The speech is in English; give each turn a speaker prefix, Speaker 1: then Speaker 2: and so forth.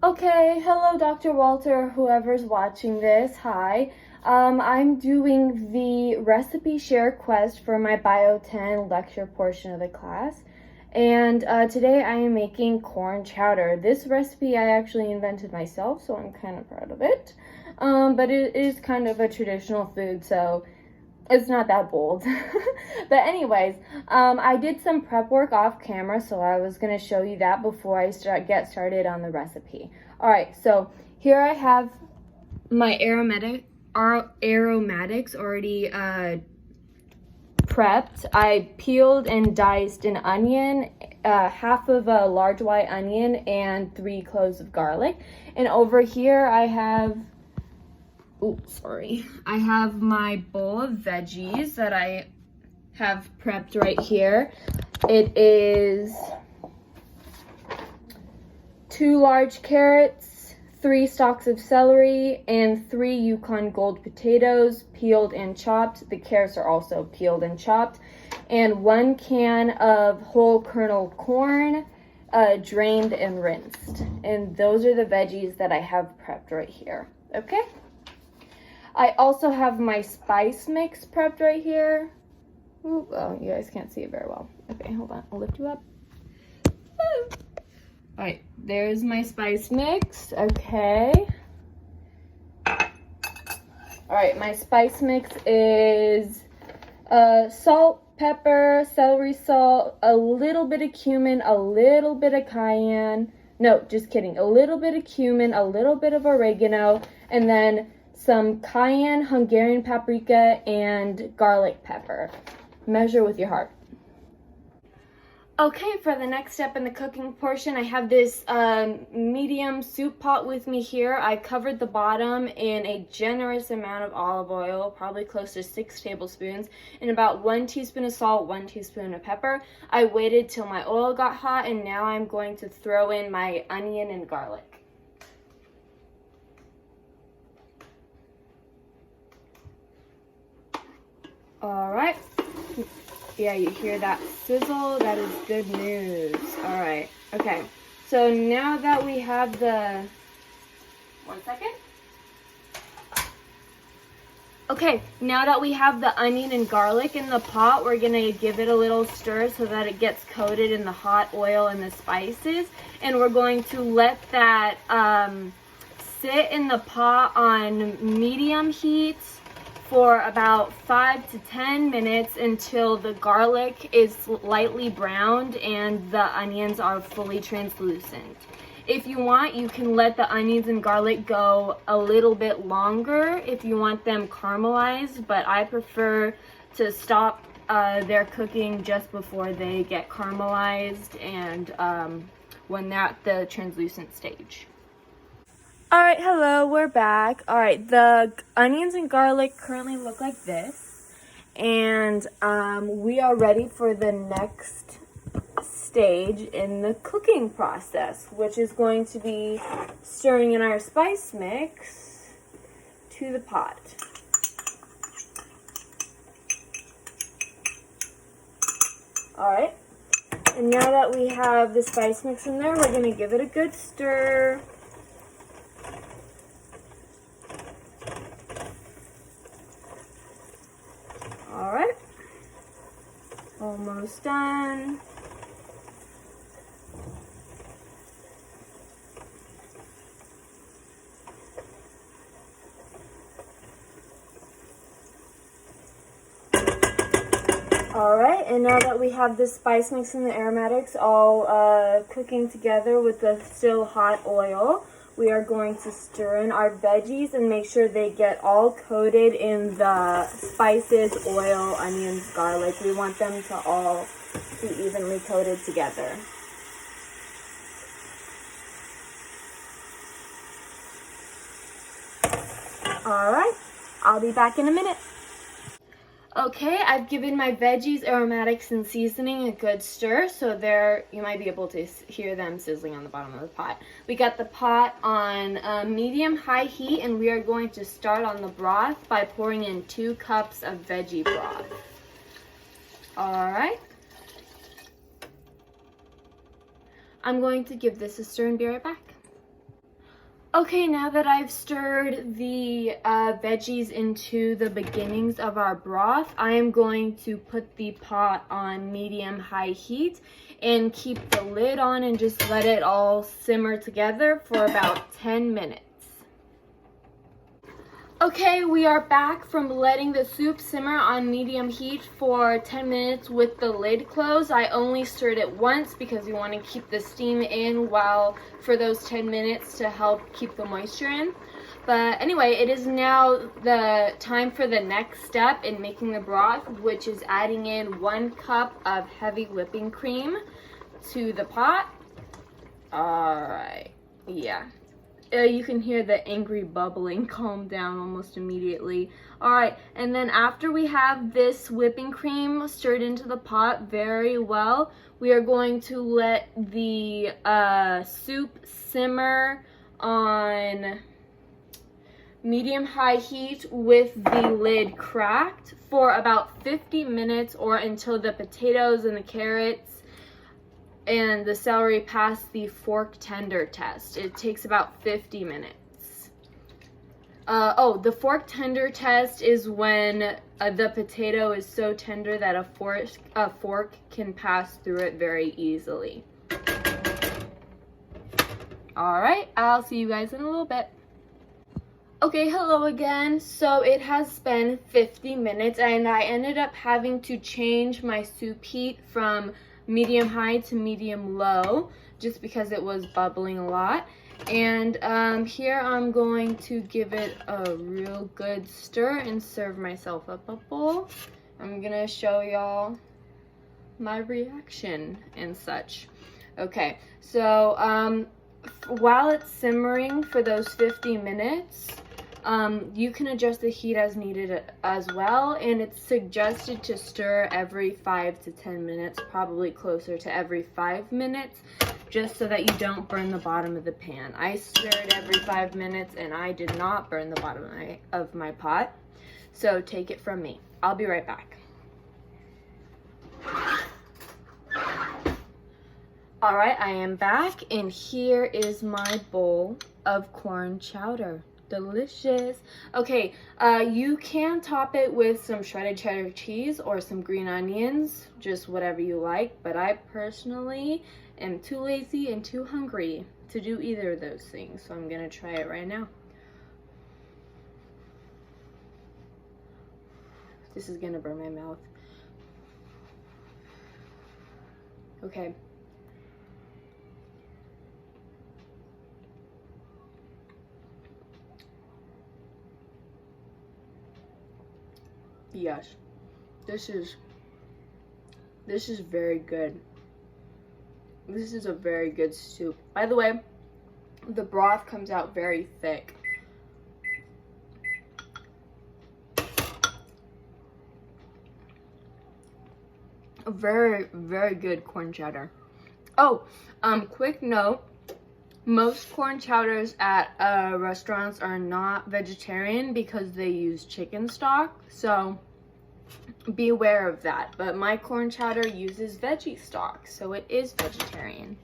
Speaker 1: Okay, hello Dr. Walter, whoever's watching this, hi. I'm doing the recipe share quest for my Bio 10 lecture portion of the class. And today I am making corn chowder. This recipe I actually invented myself, so I'm kind of proud of it. But it is kind of a traditional food, so it's not that bold. But anyways, I did some prep work off camera, so I was going to show you that before I get started on the recipe. Alright, so here I have my aromatics already prepped. I peeled and diced an onion, half of a large white onion, and 3 cloves of garlic. And over here I have I have my bowl of veggies that I have prepped right here. It is 2 large carrots, 3 stalks of celery, and 3 Yukon Gold potatoes, peeled and chopped. The carrots are also peeled and chopped. And 1 can of whole kernel corn, drained and rinsed. And those are the veggies that I have prepped right here. Okay? I also have my spice mix prepped right here. Ooh, oh, you guys can't see it very well. Okay, hold on. I'll lift you up. Woo. All right, there's my spice mix. Okay. All right, my spice mix is salt, pepper, celery salt, a little bit of cumin, a little bit of cayenne. No, just kidding. A little bit of cumin, a little bit of oregano, and then some cayenne, Hungarian paprika, and garlic pepper. Measure with your heart. Okay, for the next step in the cooking portion, I have this medium soup pot with me here. I covered the bottom in a generous amount of olive oil, probably close to 6 tablespoons, and about 1 teaspoon of salt, 1 teaspoon of pepper. I waited till my oil got hot, and now I'm going to throw in my onion and garlic. All right. Yeah, you hear that sizzle? That is good news. All right. Okay. So now that we have the... One second. Okay, now that we have the onion and garlic in the pot, we're going to give it a little stir so that it gets coated in the hot oil and the spices. And we're going to let that sit in the pot on medium heat for about 5 to 10 minutes until the garlic is lightly browned and the onions are fully translucent. If you want, you can let the onions and garlic go a little bit longer if you want them caramelized, but I prefer to stop their cooking just before they get caramelized and when they're at the translucent stage. Alright, hello, we're back. Alright, the onions and garlic currently look like this. And we are ready for the next stage in the cooking process, which is going to be stirring in our spice mix to the pot. Alright, and now that we have the spice mix in there, we're going to give it a good stir. Alright, almost done. Alright, and now that we have the spice mix and the aromatics all cooking together with the still hot oil, we are going to stir in our veggies and make sure they get all coated in the spices, oil, onions, garlic. We want them to all be evenly coated together. Alright, I'll be back in a minute. Okay, I've given my veggies, aromatics, and seasoning a good stir, so there you might be able to hear them sizzling on the bottom of the pot. We got the pot on medium-high heat, and we are going to start on the broth by pouring in 2 cups of veggie broth. Alright. I'm going to give this a stir and be right back. Okay, now that I've stirred the veggies into the beginnings of our broth, I am going to put the pot on medium-high heat and keep the lid on and just let it all simmer together for about 10 minutes. Okay, we are back from letting the soup simmer on medium heat for 10 minutes with the lid closed. I only stirred it once because we want to keep the steam in for those 10 minutes to help keep the moisture in. But anyway, it is now the time for the next step in making the broth, which is adding in 1 cup of heavy whipping cream to the pot. Alright, yeah. You can hear the angry bubbling calm down almost immediately. Alright, and then after we have this whipping cream stirred into the pot very well, we are going to let the soup simmer on medium-high heat with the lid cracked for about 50 minutes or until the potatoes and the carrots and the celery pass the fork tender test. It takes about 50 minutes. The fork tender test is when the potato is so tender that a fork can pass through it very easily. Alright, I'll see you guys in a little bit. Okay, hello again. So it has been 50 minutes and I ended up having to change my soup heat from medium high to medium low just because it was bubbling a lot. And here I'm going to give it a real good stir and serve myself up a bowl. I'm gonna show y'all my reaction and such. Okay, so while it's simmering for those 50 minutes, you can adjust the heat as needed as well, and it's suggested to stir every 5 to 10 minutes, probably closer to every 5 minutes, just so that you don't burn the bottom of the pan. I stirred every 5 minutes and I did not burn the bottom of my pot, so take it from me. I'll be right back. Alright, I am back and here is my bowl of corn chowder. Delicious. Okay, you can top it with some shredded cheddar cheese or some green onions, just whatever you like, but I personally am too lazy and too hungry to do either of those things, so I'm gonna try it right now. This is gonna burn my mouth. Okay. Yes, this is very good. This is a very good soup. By the way, the broth comes out very thick. Very, very good corn chowder. Oh, quick note. Most corn chowders at restaurants are not vegetarian because they use chicken stock, so be aware of that. But my corn chowder uses veggie stock, so it is vegetarian.